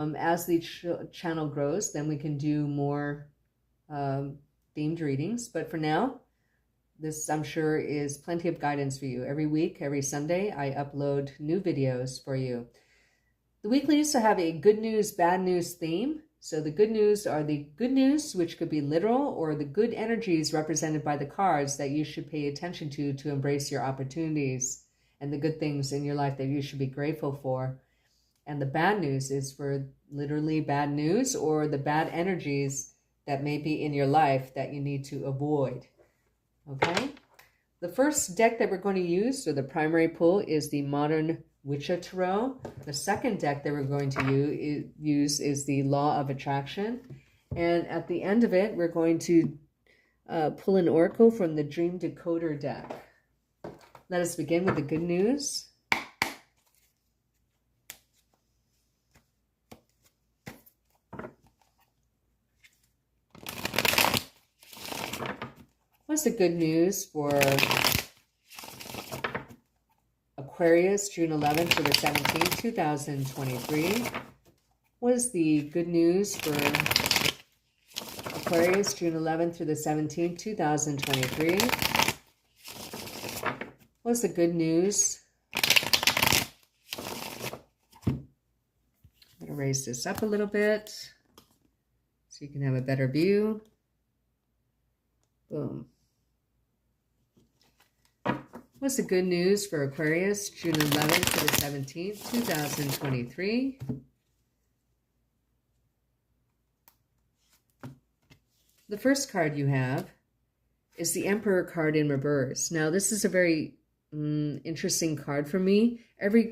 As the channel grows, then we can do more themed readings. But for now, this, I'm sure, is plenty of guidance for you. Every week, every Sunday, I upload new videos for you. The weeklies have a good news, bad news theme. So the good news are the good news, which could be literal, or the good energies represented by the cards that you should pay attention to embrace your opportunities and the good things in your life that you should be grateful for. And the bad news is for literally bad news or the bad energies that may be in your life that you need to avoid. Okay? The first deck that we're going to use, or the primary pull, is the Modern Witcher Tarot. The second deck that we're going to use is the Law of Attraction. And at the end of it, we're going to pull an oracle from the Dream Decoder deck. Let us begin with the good news. What's the good news for Aquarius, June 11th to the 17th, 2023? What is the good news for Aquarius, June 11th through the 17th, 2023? What's the good news? I'm going to raise this up a little bit so you can have a better view. Boom. What's the good news for Aquarius, June 11th to the 17th, 2023? The first card you have is the Emperor card in reverse. Now, this is a very interesting card for me. Every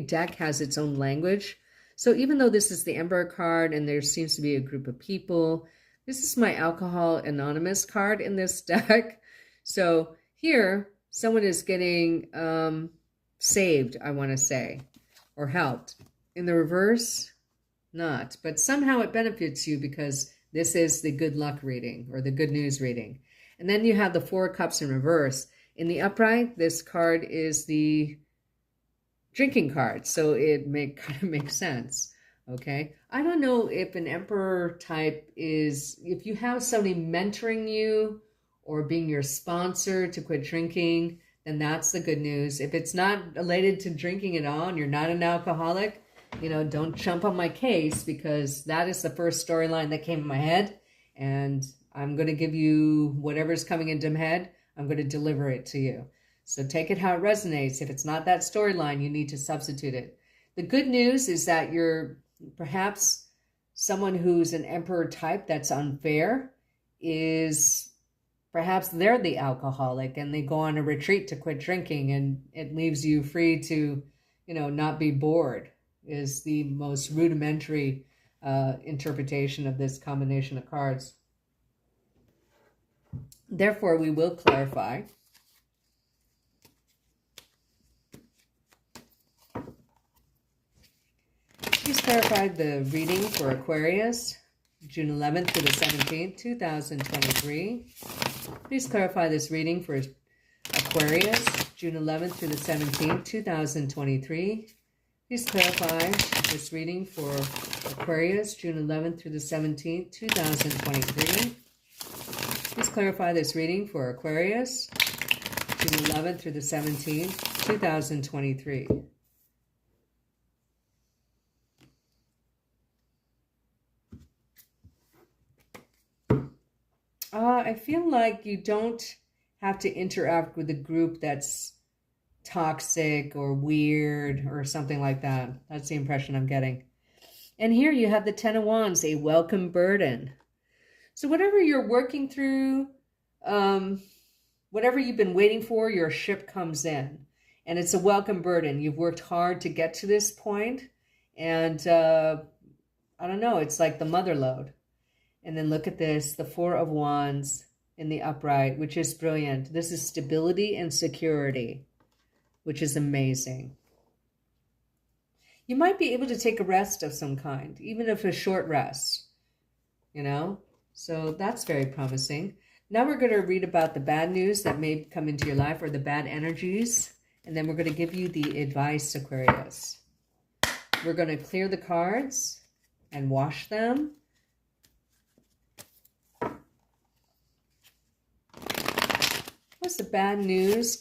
deck has its own language. So even though this is the Emperor card and there seems to be a group of people, this is my Alcohol Anonymous card in this deck. So here, someone is getting saved, I want to say, or helped. In the reverse, not. But somehow it benefits you because this is the good luck reading or the good news reading. And then you have the Four of Cups in reverse. In the upright, this card is the drinking card. So it kind of makes sense. Okay. I don't know if an Emperor type is, if you have somebody mentoring you or being your sponsor to quit drinking, then that's the good news. If it's not related to drinking at all and you're not an alcoholic, you know, don't jump on my case because that is the first storyline that came in my head. And I'm going to give you whatever's coming into my head. I'm going to deliver it to you. So take it how it resonates. If it's not that storyline, you need to substitute it. The good news is that you're perhaps someone who's an Emperor type that's unfair is perhaps they're the alcoholic and they go on a retreat to quit drinking and it leaves you free to, you know, not be bored is the most rudimentary interpretation of this combination of cards. Therefore, we will clarify. Please clarify the reading for Aquarius, June 11th to the 17th, 2023. Please clarify this reading for Aquarius, June 11th to the 17th, 2023. Please clarify this reading for Aquarius, June 11th through the 17th, 2023. Please clarify this reading for Aquarius, June 11th through the 17th, 2023. I feel like you don't have to interact with a group that's toxic or weird or something like that. That's the impression I'm getting. And here you have the Ten of Wands, a welcome burden. So whatever you're working through, whatever you've been waiting for, your ship comes in. And it's a welcome burden. You've worked hard to get to this point. And I don't know, it's like the mother lode. And then look at this, the Four of Wands in the upright, which is brilliant. This is stability and security, which is amazing. You might be able to take a rest of some kind, even if a short rest, you know? So that's very promising. Now we're going to read about the bad news that may come into your life or the bad energies. And then we're going to give you the advice, Aquarius. We're going to clear the cards and wash them. What's the bad news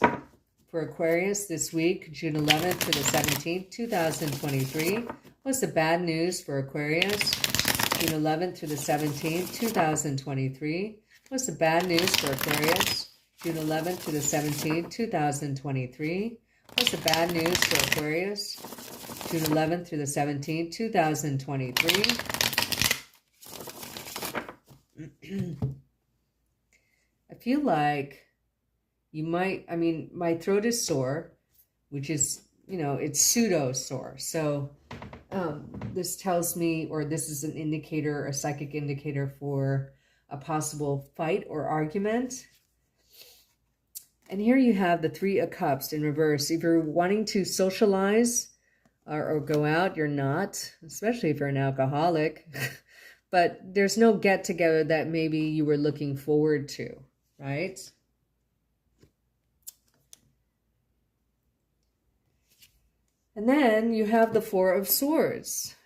for Aquarius this week, June 11th to the 17th, 2023? What's the bad news for Aquarius, June 11th to the 17th, 2023? What's the bad news for Aquarius, June 11th to the 17th, 2023? What's the bad news for Aquarius, June 11th through the 17th, 2023? I feel like you might, I mean, my throat is sore, which is, you know, it's pseudo sore. So this tells me, or this is an indicator, a psychic indicator for a possible fight or argument. And here you have the Three of Cups in reverse. If you're wanting to socialize or go out, you're not, especially if you're an alcoholic. But there's no get-together that maybe you were looking forward to, right? And then you have the Four of Swords.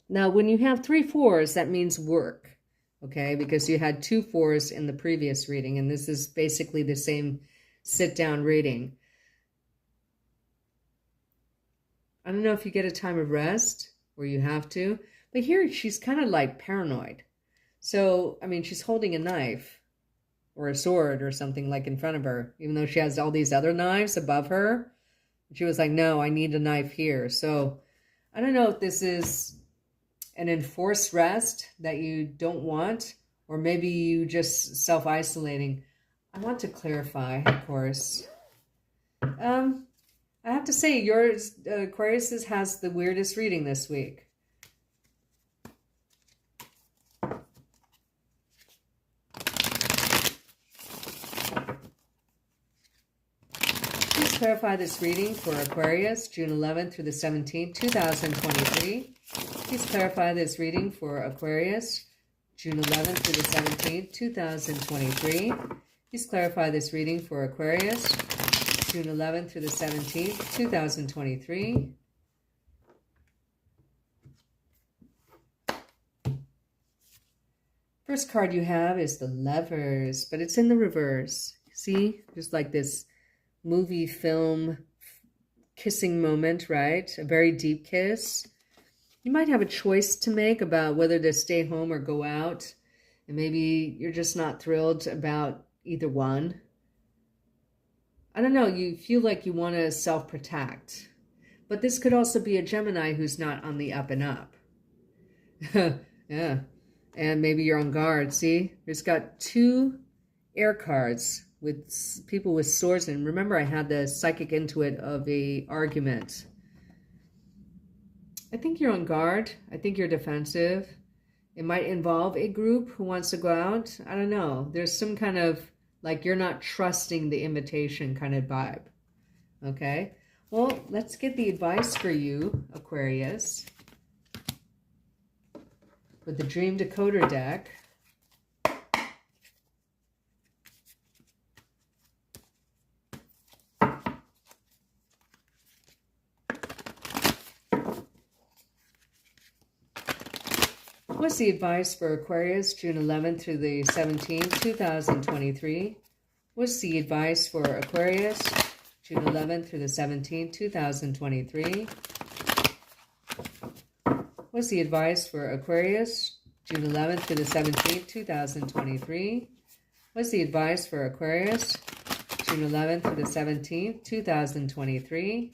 Now, when you have 3 fours, that means work, okay? Because you had 2 fours in the previous reading, and this is basically the same sit-down reading. I don't know if you get a time of rest or you have to, but here she's kind of like paranoid. So, I mean, she's holding a knife or a sword or something like in front of her, even though she has all these other knives above her. She was like, no, I need a knife here. So I don't know if this is an enforced rest that you don't want, or maybe you just self-isolating. I want to clarify, of course. I have to say, yours, Aquarius, has the weirdest reading this week. Please clarify this reading for Aquarius, June 11th through the 17th, 2023. Please clarify this reading for Aquarius, June 11th through the 17th, 2023. Please clarify this reading for Aquarius, June 11th through the 17th, 2023. First card you have is the Lovers, but it's in the reverse. See, just like this movie film kissing moment, right? A very deep kiss. You might have a choice to make about whether to stay home or go out. And maybe you're just not thrilled about either one. I don't know, you feel like you want to self-protect. But this could also be a Gemini who's not on the up and up. Yeah. And maybe you're on guard. See, there's got 2 air cards with people with swords. And remember, I had the psychic intuit of a argument. I think you're on guard. I think you're defensive. It might involve a group who wants to go out. I don't know. There's some kind of, like, you're not trusting the invitation kind of vibe. Okay? Well, let's get the advice for you, Aquarius, with the Dream Decoder deck. What's the advice for Aquarius, June 11th through the 17th, 2023? What's the advice for Aquarius, June 11th through the 17th, 2023? What's the advice for Aquarius, June 11th through the 17th, 2023? What's the advice for Aquarius, June 11th through the 17th, 2023?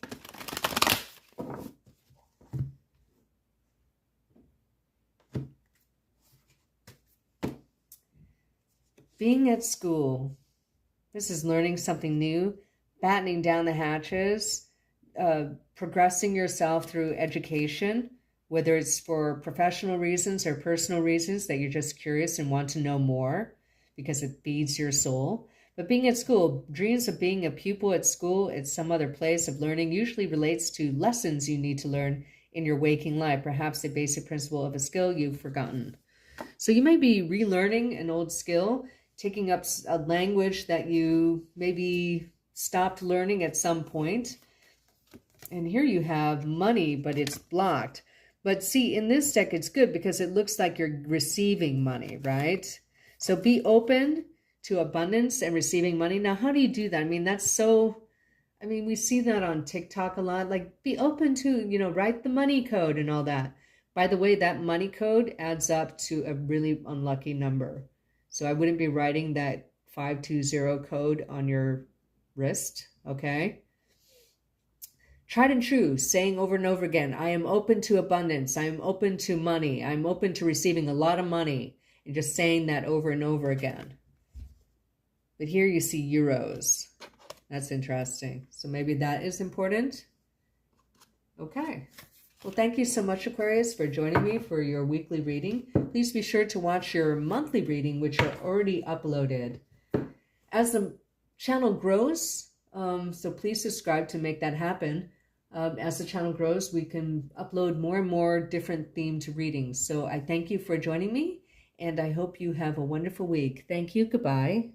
Being at school. This is learning something new, battening down the hatches, progressing yourself through education, whether it's for professional reasons or personal reasons that you're just curious and want to know more because it feeds your soul. But being at school, dreams of being a pupil at school, at some other place of learning, usually relates to lessons you need to learn in your waking life, perhaps a basic principle of a skill you've forgotten. So you may be relearning an old skill, taking up a language that you maybe stopped learning at some point. And here you have money, but it's blocked. But see, in this deck, it's good because it looks like you're receiving money, right? So be open to abundance and receiving money. Now, how do you do that? I mean, that's so, I mean, we see that on TikTok a lot. Like, be open to, you know, write the money code and all that. By the way, that money code adds up to a really unlucky number. So I wouldn't be writing that 520 code on your wrist, okay? Tried and true, saying over and over again, I am open to abundance. I am open to money. I'm open to receiving a lot of money. And just saying that over and over again. But here you see euros. That's interesting. So maybe that is important. Okay. Well, thank you so much, Aquarius, for joining me for your weekly reading. Please be sure to watch your monthly reading, which are already uploaded. As the channel grows, so please subscribe to make that happen. As the channel grows, we can upload more and more different themed readings. So I thank you for joining me, and I hope you have a wonderful week. Thank you. Goodbye.